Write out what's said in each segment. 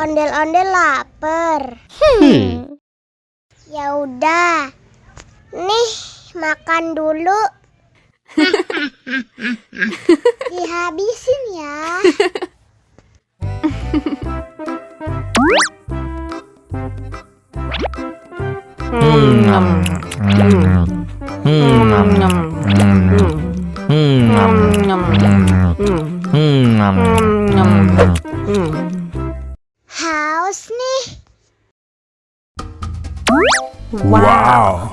Ondel-ondel lapar. Ya udah. Nih, makan dulu. Dihabisin ya. Haus nih. Wow.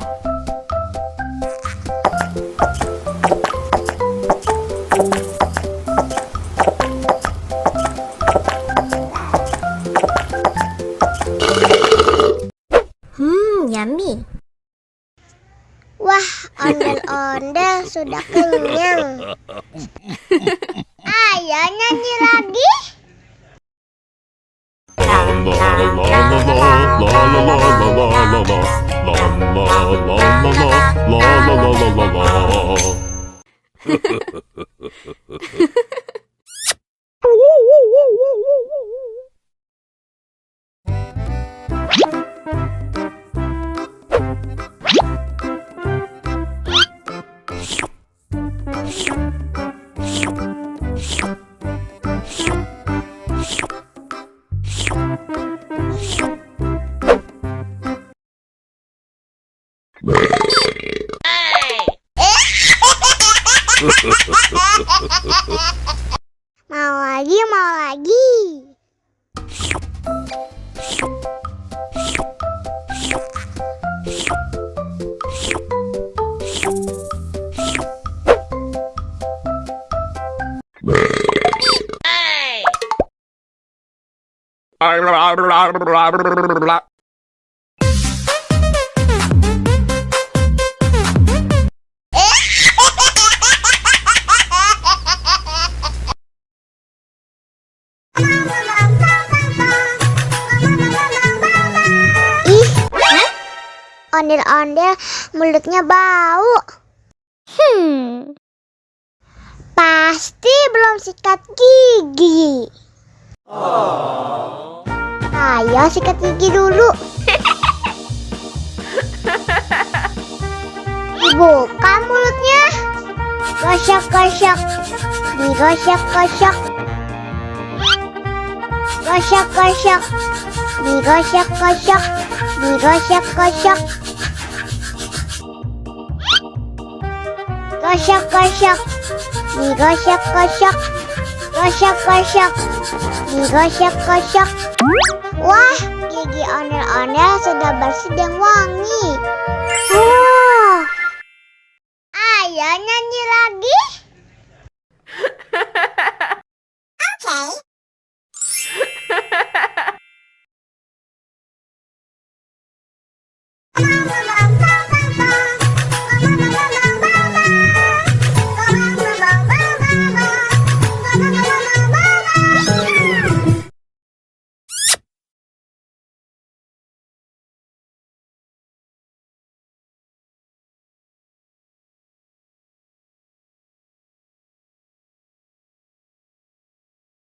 Yummy. Wah, ondel-ondel sudah kenyang. Ayo nyanyi lagi. Mau lagi, mau lagi. Ondel-ondel mulutnya bau. Pasti belum sikat gigi. Ayo sikat gigi dulu. Buka mulutnya. Gosok-gosok. Digosok-gosok. Gosok-gosok. Digosok-gosok. Digosok-gosok. Gosok-gosok. Digosok-gosok. Gosok-gosok. Digosok-gosok. Wah, gigi ondel-ondel sudah bersih dan wangi. Ayo nyanyi lagi.